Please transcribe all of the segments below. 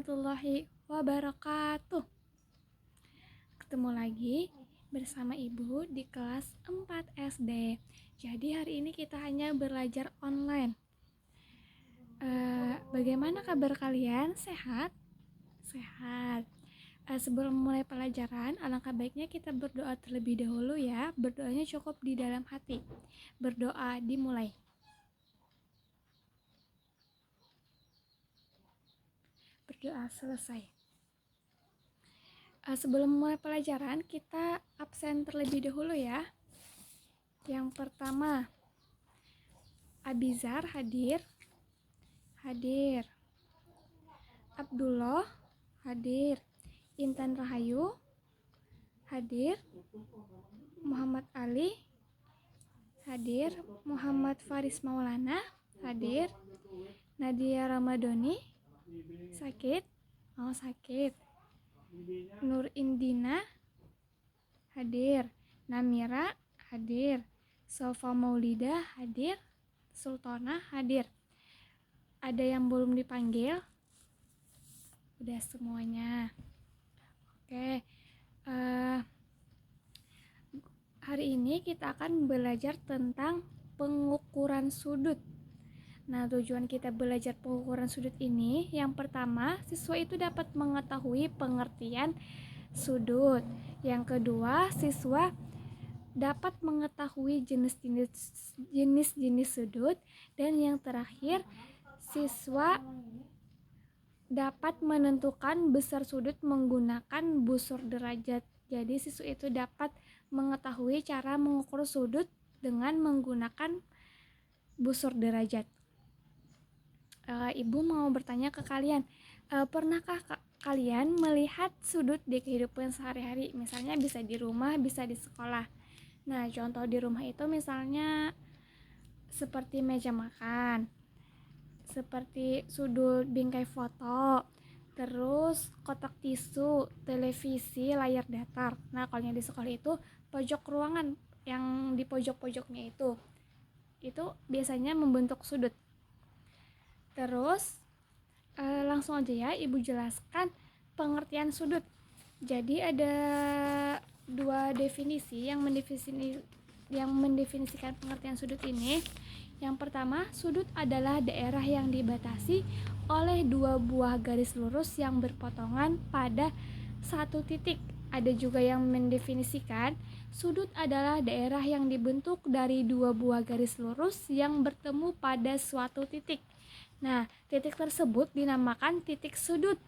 warahmatullahi wabarakatuh. Ketemu lagi bersama Ibu di kelas 4 SD. Jadi hari ini kita hanya belajar online. Bagaimana kabar kalian? Sehat? Sehat. Sebelum mulai pelajaran, alangkah baiknya kita berdoa terlebih dahulu ya. Berdoanya cukup di dalam hati. Berdoa dimulai. Berdoa selesai. Sebelum mulai pelajaran, kita absen terlebih dahulu ya. Yang pertama, Abizar hadir. Abdullah hadir. Intan Rahayu hadir. Muhammad Ali hadir. Muhammad Faris Maulana hadir. Nadia Ramadhani sakit. Nur Indina hadir. Namira hadir. Sofa Maulida hadir. Sultana hadir. Ada yang belum dipanggil? Udah semuanya. Oke. Hari ini kita akan belajar tentang pengukuran sudut. Nah, tujuan kita belajar pengukuran sudut ini, yang pertama, siswa itu dapat mengetahui pengertian sudut. Yang kedua, siswa dapat mengetahui jenis-jenis sudut. Dan yang terakhir, siswa dapat menentukan besar sudut menggunakan busur derajat. Jadi siswa itu dapat mengetahui cara mengukur sudut dengan menggunakan busur derajat. Ibu mau bertanya ke kalian, pernahkah kalian melihat sudut di kehidupan sehari-hari? Misalnya bisa di rumah, bisa di sekolah. Nah, contoh di rumah itu misalnya seperti meja makan, seperti sudut bingkai foto, terus kotak tisu, televisi, layar datar. Nah, kalau yang di sekolah itu pojok ruangan yang di pojok-pojoknya itu biasanya membentuk sudut. Terus langsung aja ya Ibu jelaskan pengertian sudut. Jadi ada dua definisi yang mendefinisikan pengertian sudut ini. Yang pertama, sudut adalah daerah yang dibatasi oleh dua buah garis lurus yang berpotongan pada satu titik. Ada juga yang mendefinisikan sudut adalah daerah yang dibentuk dari dua buah garis lurus yang bertemu pada suatu titik. Nah, titik tersebut dinamakan titik sudut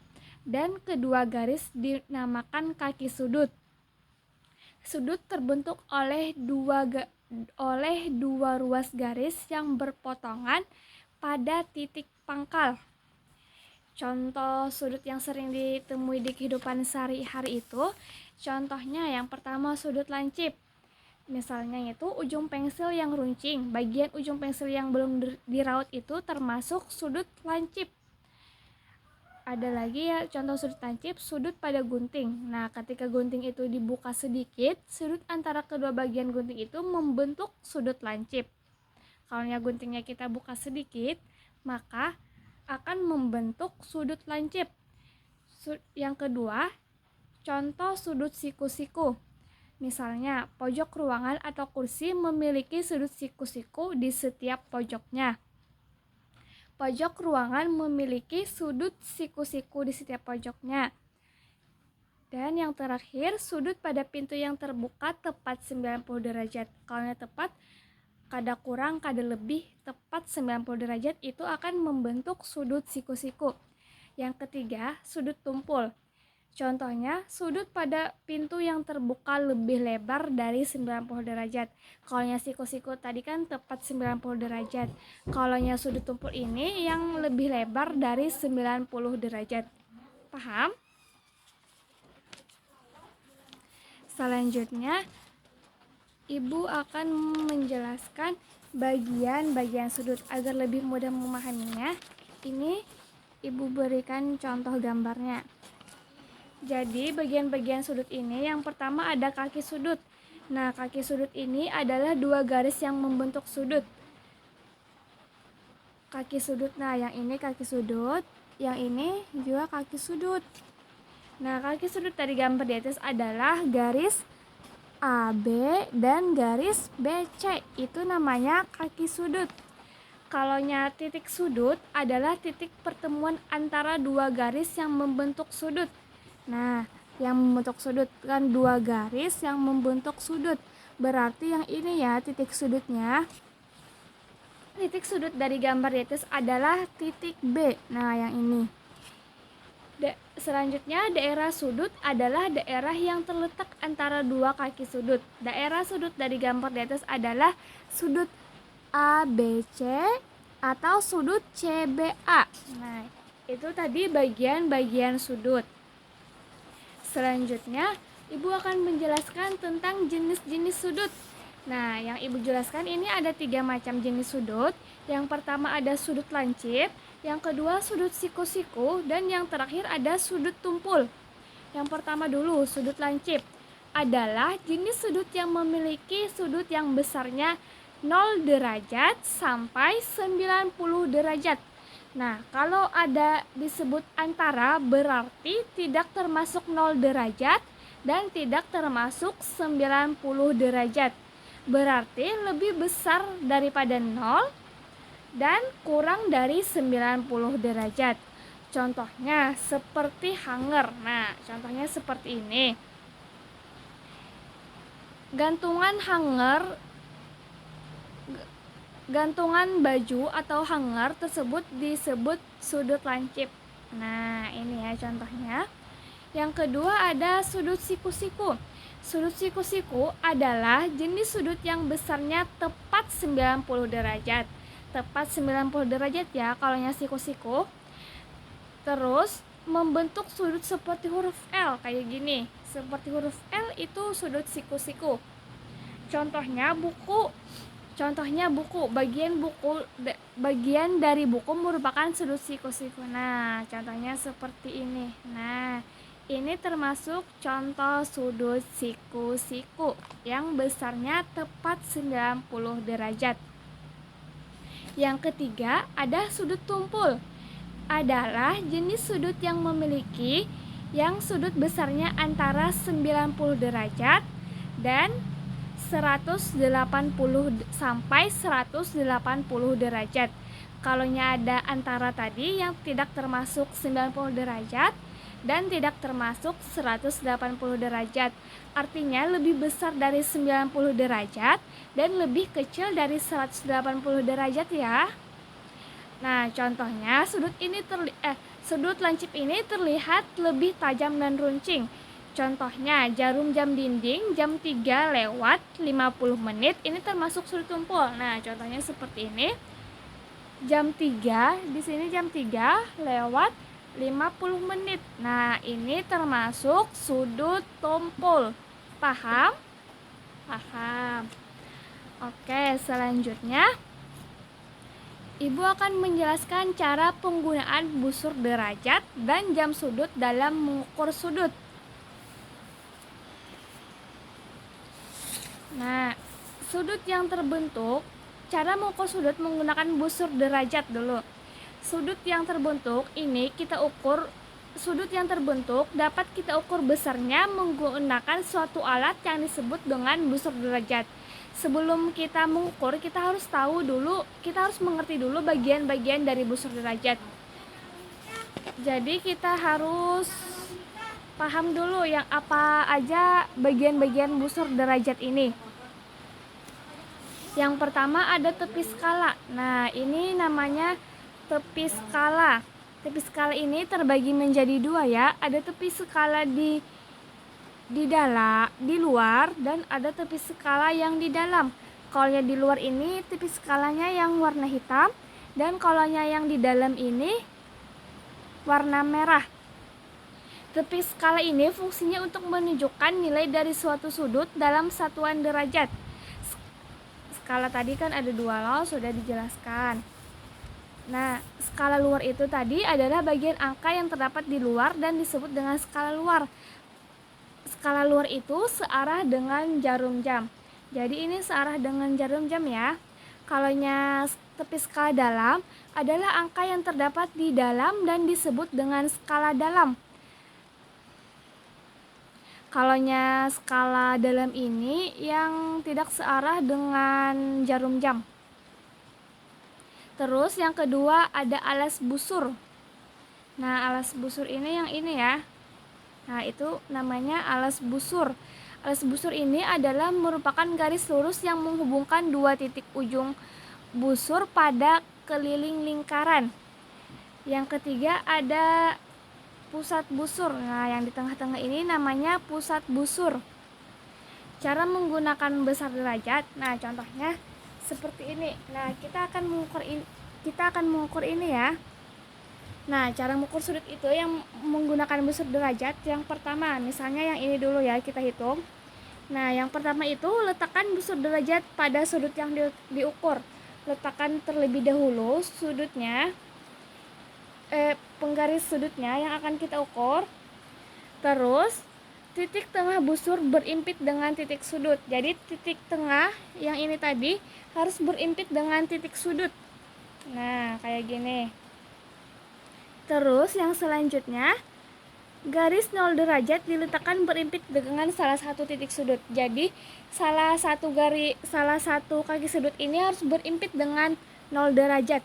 dan kedua garis dinamakan kaki sudut. Sudut terbentuk oleh dua ruas garis yang berpotongan pada titik pangkal. Contoh sudut yang sering ditemui di kehidupan sehari-hari itu, contohnya yang pertama sudut lancip. Misalnya itu ujung pensil yang runcing, bagian ujung pensil yang belum diraut itu termasuk sudut lancip. Ada lagi ya contoh sudut lancip, sudut pada gunting. Nah, ketika gunting itu dibuka sedikit, sudut antara kedua bagian gunting itu membentuk sudut lancip. Kalau guntingnya kita buka sedikit, maka akan membentuk sudut lancip. Yang kedua, contoh sudut siku-siku. Misalnya, pojok ruangan atau kursi memiliki sudut siku-siku di setiap pojoknya. Pojok ruangan memiliki sudut siku-siku di setiap pojoknya. Dan yang terakhir, sudut pada pintu yang terbuka tepat 90 derajat. Kalau tepat, kada kurang, kada lebih, tepat 90 derajat itu akan membentuk sudut siku-siku. Yang ketiga, sudut tumpul. Contohnya, sudut pada pintu yang terbuka lebih lebar dari 90 derajat. Kalau siku-siku tadi kan tepat 90 derajat. Kalau sudut tumpul ini yang lebih lebar dari 90 derajat. Paham? Selanjutnya, Ibu akan menjelaskan bagian-bagian sudut agar lebih mudah memahaminya. Ini Ibu berikan contoh gambarnya. Jadi bagian-bagian sudut ini yang pertama ada kaki sudut. Nah, kaki sudut ini adalah dua garis yang membentuk sudut. Kaki sudut, nah yang ini kaki sudut, Yang ini juga kaki sudut. Nah, kaki sudut dari gambar di atas adalah garis AB dan garis BC. Itu namanya kaki sudut. Kalaunya titik sudut adalah titik pertemuan antara dua garis yang membentuk sudut. Nah, yang membentuk sudut kan dua garis yang membentuk sudut. Berarti yang ini ya titik sudutnya. Titik sudut dari gambar di atas adalah titik B. Nah, yang ini. Selanjutnya, daerah sudut adalah daerah yang terletak antara dua kaki sudut. Daerah sudut dari gambar di atas adalah sudut ABC atau sudut CBA. Nah, itu tadi bagian-bagian sudut. Selanjutnya, Ibu akan menjelaskan tentang jenis-jenis sudut. Nah, yang Ibu jelaskan ini ada 3 macam jenis sudut. Yang pertama ada sudut lancip, yang kedua sudut siku-siku, dan yang terakhir ada sudut tumpul. Yang pertama dulu, sudut lancip adalah jenis sudut yang memiliki sudut yang besarnya 0 derajat sampai 90 derajat. Nah, kalau ada disebut antara berarti tidak termasuk 0 derajat dan tidak termasuk 90 derajat. Berarti lebih besar daripada 0 dan kurang dari 90 derajat. Contohnya seperti hanger. Nah, contohnya seperti ini. Gantungan baju atau hanger tersebut disebut sudut lancip. Nah, ini ya contohnya. Yang kedua ada sudut siku-siku. Sudut siku-siku adalah jenis sudut yang besarnya tepat 90 derajat. Tepat 90 derajat ya kalaunya siku-siku. Terus membentuk sudut seperti huruf L kayak gini. Seperti huruf L itu sudut siku-siku. Contohnya buku, bagian dari buku merupakan sudut siku-siku. Nah, contohnya seperti ini. Nah, ini termasuk contoh sudut siku-siku yang besarnya tepat 90 derajat. Yang ketiga, ada sudut tumpul. Adalah jenis sudut yang memiliki yang sudut besarnya antara 90 derajat dan 180 sampai 180 derajat. Kalaunya ada antara tadi yang tidak termasuk 90 derajat dan tidak termasuk 180 derajat. Artinya lebih besar dari 90 derajat dan lebih kecil dari 180 derajat ya. Nah, contohnya sudut lancip ini terlihat lebih tajam dan runcing. Contohnya jarum jam dinding jam 3 lewat 50 menit ini termasuk sudut tumpul. Nah, contohnya seperti ini. Jam 3, di sini jam 3 lewat 50 menit. Nah, ini termasuk sudut tumpul. Paham? Paham. Oke, selanjutnya Ibu akan menjelaskan cara penggunaan busur derajat dan jam sudut dalam mengukur sudut. Nah, sudut yang terbentuk, cara mengukur sudut menggunakan busur derajat dulu. Sudut yang terbentuk ini sudut yang terbentuk dapat kita ukur besarnya menggunakan suatu alat yang disebut dengan busur derajat. Sebelum kita mengukur, kita harus mengerti dulu bagian-bagian dari busur derajat. Jadi kita harus paham dulu yang apa aja bagian-bagian busur derajat ini. Yang pertama ada tepi skala. Nah, ini namanya tepi skala. Tepi skala ini terbagi menjadi 2 ya. Ada tepi skala di luar dan ada tepi skala yang di dalam. Kalau yang di luar ini tepi skalanya yang warna hitam dan kalau yang di dalam ini warna merah. Tepi skala ini fungsinya untuk menunjukkan nilai dari suatu sudut dalam satuan derajat. Skala tadi kan ada 2 loh, sudah dijelaskan. Nah, skala luar itu tadi adalah bagian angka yang terdapat di luar dan disebut dengan skala luar. Skala luar itu searah dengan jarum jam. Jadi ini searah dengan jarum jam ya. Kalaunya tepi skala dalam adalah angka yang terdapat di dalam dan disebut dengan skala dalam. Kalaunya skala dalam ini yang tidak searah dengan jarum jam. Terus yang kedua ada alas busur. Nah, alas busur ini yang ini ya. Nah, itu namanya alas busur. Alas busur ini adalah merupakan garis lurus yang menghubungkan dua titik ujung busur pada keliling lingkaran. Yang ketiga ada pusat busur. Nah, yang di tengah-tengah ini namanya pusat busur. Cara menggunakan besar derajat. Nah, contohnya seperti ini. Nah, kita akan mengukur ini ya. Nah, cara mengukur sudut itu yang menggunakan besar derajat. Yang pertama, misalnya yang ini dulu ya, kita hitung. Nah, yang pertama itu letakkan busur derajat pada sudut yang diukur. Letakkan terlebih dahulu sudutnya, penggaris sudutnya yang akan kita ukur. Terus titik tengah busur berimpit dengan titik sudut. Jadi titik tengah yang ini tadi harus berimpit dengan titik sudut. Nah, kayak gini. Terus yang selanjutnya, garis 0 derajat diletakkan berimpit dengan salah satu titik sudut. Jadi salah satu kaki sudut ini harus berimpit dengan 0 derajat.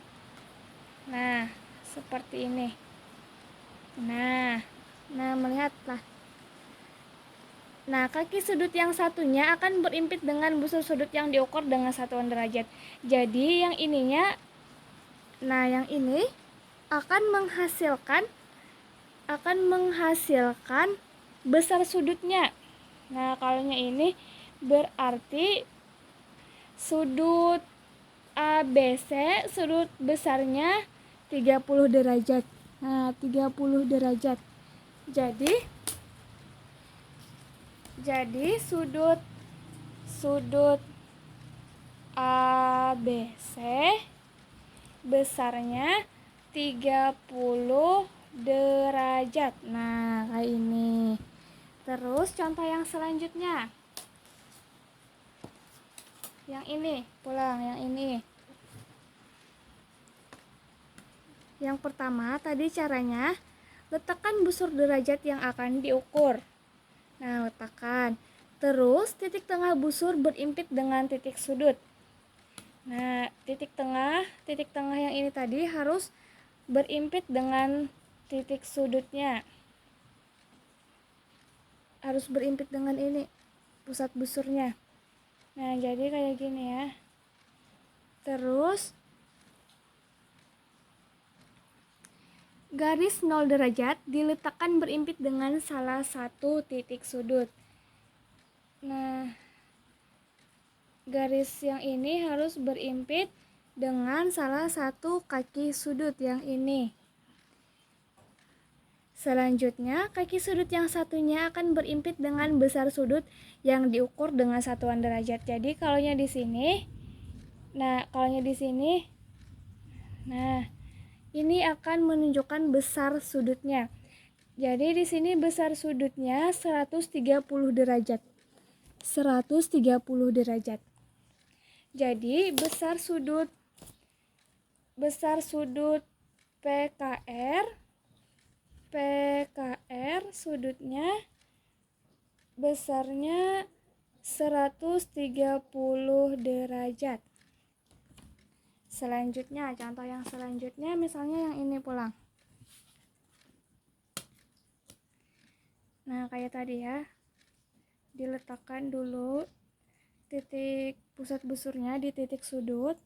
Nah, seperti ini. Nah, melihatlah. Nah, kaki sudut yang satunya akan berimpit dengan busur sudut yang diukur dengan satuan derajat. Jadi yang ininya, yang ini akan menghasilkan besar sudutnya. Nah, kalaunya ini berarti sudut ABC, sudut besarnya 30 derajat. Nah, 30 derajat. Jadi sudut ABC besarnya 30 derajat. Nah, kayak ini. Terus contoh yang selanjutnya. Yang ini, yang ini. Yang pertama tadi caranya, letakkan busur derajat yang akan diukur. Nah, letakkan. Terus titik tengah busur berimpit dengan titik sudut. Nah, titik tengah yang ini tadi harus berimpit dengan titik sudutnya. Harus berimpit dengan ini, pusat busurnya. Nah, jadi kayak gini ya. Terus garis 0 derajat diletakkan berimpit dengan salah satu titik sudut. Nah, garis yang ini harus berimpit dengan salah satu kaki sudut yang ini. Selanjutnya, kaki sudut yang satunya akan berimpit dengan besar sudut yang diukur dengan satuan derajat. Jadi kalaunya di sini, ini akan menunjukkan besar sudutnya. Jadi di sini besar sudutnya 130 derajat. 130 derajat. Jadi besar sudut PKR sudutnya besarnya 130 derajat. Selanjutnya, contoh yang selanjutnya misalnya yang ini pulang. Nah, kayak tadi ya. Diletakkan dulu titik pusat busurnya di titik sudut.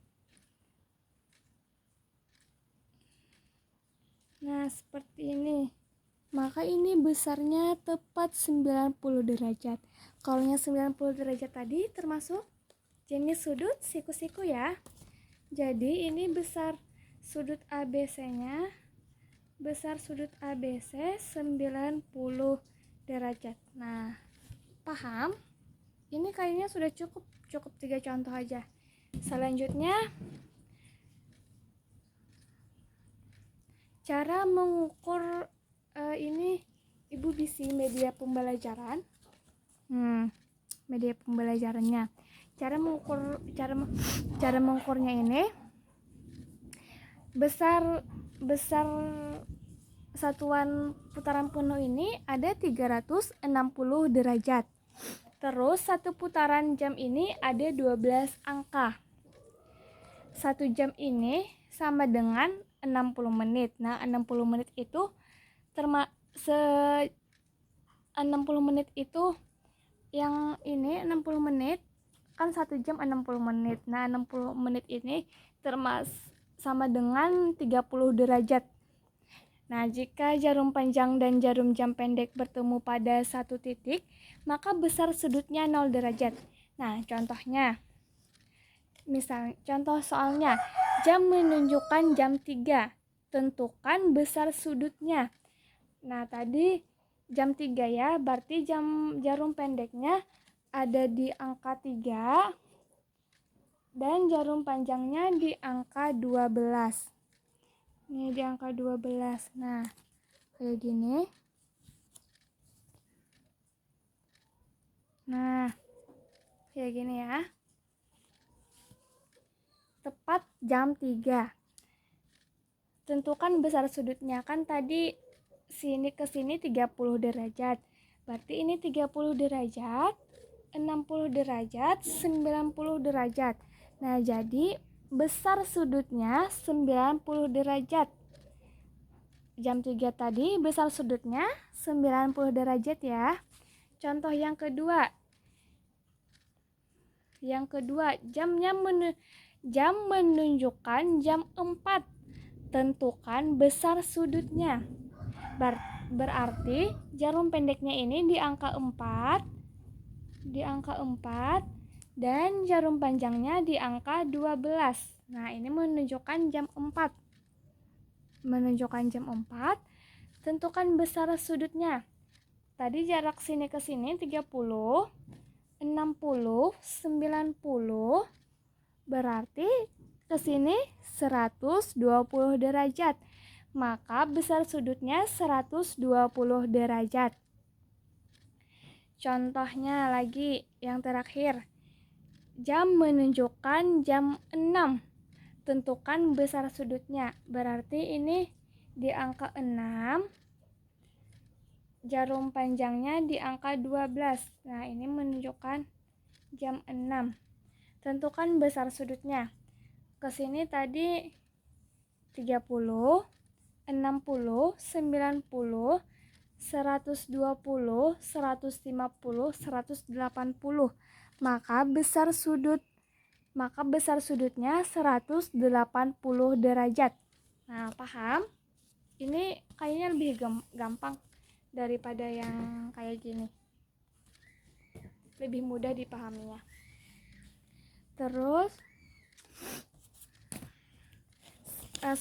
Nah, seperti ini. Maka ini besarnya tepat 90 derajat. Kalaunya 90 derajat tadi termasuk jenis sudut siku-siku ya. Jadi ini besar sudut ABC-nya, besar sudut ABC 90 derajat. Nah, paham? Ini kayaknya sudah cukup 3 contoh aja. Selanjutnya, cara mengukur ini Ibu bisi media pembelajaran. Media pembelajarannya. cara mengukurnya ini besar satuan putaran penuh ini ada 360 derajat. Terus satu putaran jam ini ada 12 angka. 1 jam ini sama dengan 60 menit. Nah, 60 menit itu 60 menit itu yang ini 60 menit kan 1 jam 60 menit. Nah, 60 menit ini sama dengan 30 derajat. Nah, jika jarum panjang dan jarum jam pendek bertemu pada satu titik, maka besar sudutnya 0 derajat. Nah, contohnya, contoh soalnya, jam menunjukkan jam 3, tentukan besar sudutnya. Nah, tadi jam 3 ya, berarti jarum pendeknya ada di angka 3 dan jarum panjangnya di angka 12. Ini di angka 12. Nah, kayak gini. Nah, kayak gini ya. Tepat jam 3. Tentukan besar sudutnya. Kan tadi sini ke sini 30 derajat. Berarti ini 30 derajat, 60 derajat, 90 derajat. Nah, jadi besar sudutnya 90 derajat. Jam 3 tadi besar sudutnya 90 derajat ya. Contoh yang kedua. Jam menunjukkan jam 4. Tentukan besar sudutnya. Berarti jarum pendeknya ini di angka 4. Dan jarum panjangnya di angka 12. Nah, ini menunjukkan jam 4. Tentukan besar sudutnya. Tadi jarak sini ke sini 30, 60, 90. Berarti ke sini 120 derajat. Maka besar sudutnya 120 derajat. Contohnya lagi yang terakhir. Jam menunjukkan jam 6. Tentukan besar sudutnya. Berarti ini di angka 6. Jarum panjangnya di angka 12. Nah, ini menunjukkan jam 6. Tentukan besar sudutnya. Ke sini tadi 30, 60, 90, 120, 150, 180. Maka besar sudutnya 180 derajat. Nah, paham? Ini kayaknya lebih gampang daripada yang kayak gini. Lebih mudah dipahaminya. Terus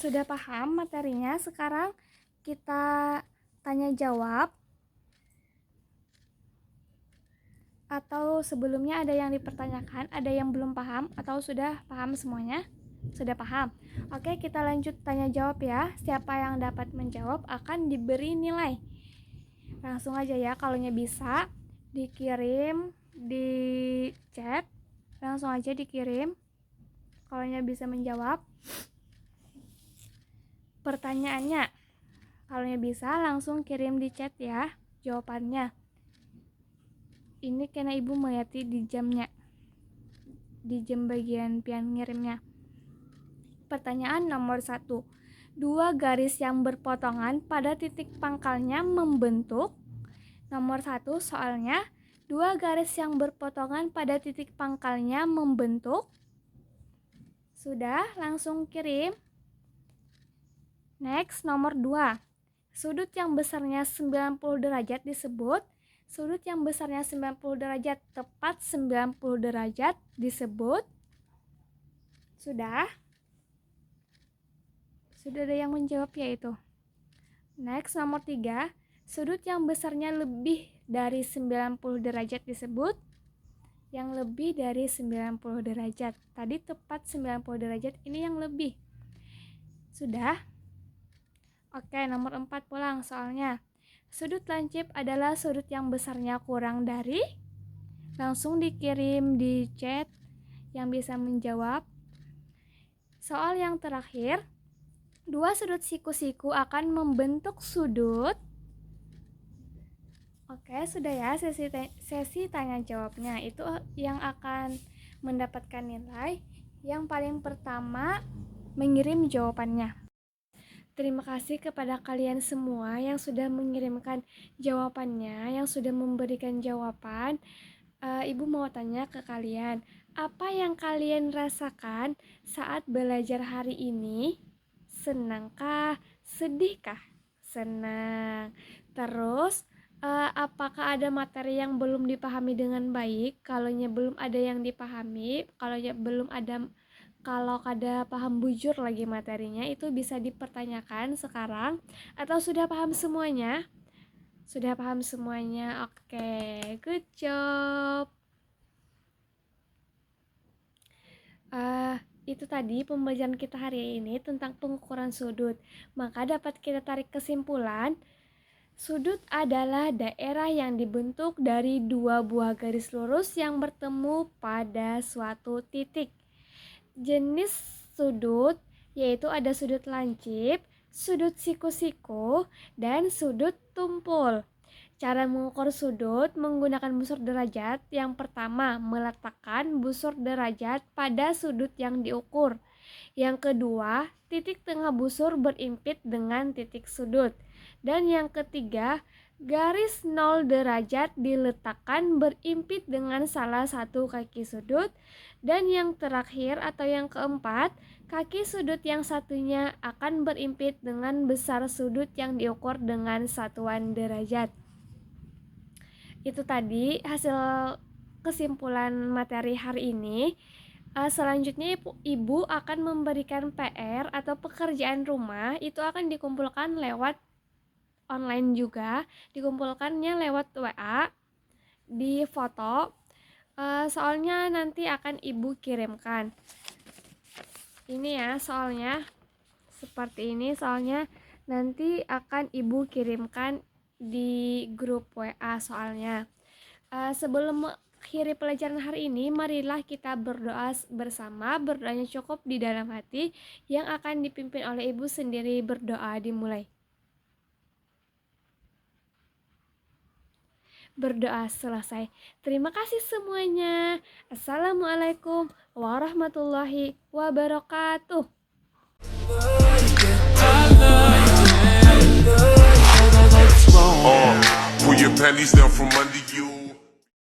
sudah paham materinya, sekarang kita tanya jawab. Atau sebelumnya ada yang dipertanyakan, ada yang belum paham, atau sudah paham semuanya? Sudah paham? Oke, kita lanjut tanya jawab ya. Siapa yang dapat menjawab akan diberi nilai. Langsung aja ya, kalaunya bisa dikirim di chat. Langsung aja dikirim kalaunya bisa menjawab pertanyaannya. Kalaunya bisa langsung kirim di chat ya jawabannya. Ini karena ibu melihat di jamnya, di jam bagian pian ngirimnya. Pertanyaan nomor 1. 2 garis yang berpotongan pada titik pangkalnya membentuk. Nomor 1 soalnya, 2 garis yang berpotongan pada titik pangkalnya membentuk. Sudah, langsung kirim. Next, nomor 2. Sudut yang besarnya 90 derajat disebut. Sudut yang besarnya 90 derajat, tepat 90 derajat disebut. Sudah? Sudah ada yang menjawab yaitu. Next, nomor 3. Sudut yang besarnya lebih dari 90 derajat disebut. Yang lebih dari 90 derajat. Tadi tepat 90 derajat, ini yang lebih. Sudah? Oke, nomor 4 pulang soalnya. Sudut lancip adalah sudut yang besarnya kurang dari. Langsung dikirim di chat yang bisa menjawab. Soal yang terakhir, dua sudut siku-siku akan membentuk sudut. Oke, sudah ya sesi tanya jawabnya. Itu yang akan mendapatkan nilai. Yang paling pertama, mengirim jawabannya. Terima kasih kepada kalian semua yang sudah mengirimkan jawabannya, yang sudah memberikan jawaban. Ibu mau tanya ke kalian, apa yang kalian rasakan saat belajar hari ini? Senangkah? Sedihkah? Senang. Terus, apakah ada materi yang belum dipahami dengan baik? Kalau belum ada yang dipahami, kalau ada paham bujur lagi materinya, itu bisa dipertanyakan sekarang. Atau sudah paham semuanya? Sudah paham semuanya? Oke, good job. Itu tadi pembelajaran kita hari ini tentang pengukuran sudut. Maka dapat kita tarik kesimpulan, sudut adalah daerah yang dibentuk dari dua buah garis lurus yang bertemu pada suatu titik. Jenis sudut yaitu ada sudut lancip, sudut siku-siku, dan sudut tumpul. Cara mengukur sudut menggunakan busur derajat. Yang pertama, meletakkan busur derajat pada sudut yang diukur. Yang kedua, titik tengah busur berimpit dengan titik sudut. Dan yang ketiga, garis 0 derajat diletakkan berimpit dengan salah satu kaki sudut. Dan yang terakhir atau yang keempat, kaki sudut yang satunya akan berimpit dengan besar sudut yang diukur dengan satuan derajat. Itu tadi hasil kesimpulan materi hari ini. Selanjutnya Ibu akan memberikan PR atau pekerjaan rumah. Itu akan dikumpulkan lewat online juga. Dikumpulkannya lewat WA, di foto. Soalnya nanti akan Ibu kirimkan. Ini ya soalnya. Seperti ini soalnya nanti akan Ibu kirimkan di grup WA soalnya. Sebelum mengakhiri pelajaran hari ini, marilah kita berdoa bersama. Berdoanya cukup di dalam hati yang akan dipimpin oleh Ibu sendiri. Berdoa dimulai. Berdoa selesai. Terima kasih semuanya. Assalamualaikum warahmatullahi wabarakatuh. Pull your panties down from under you.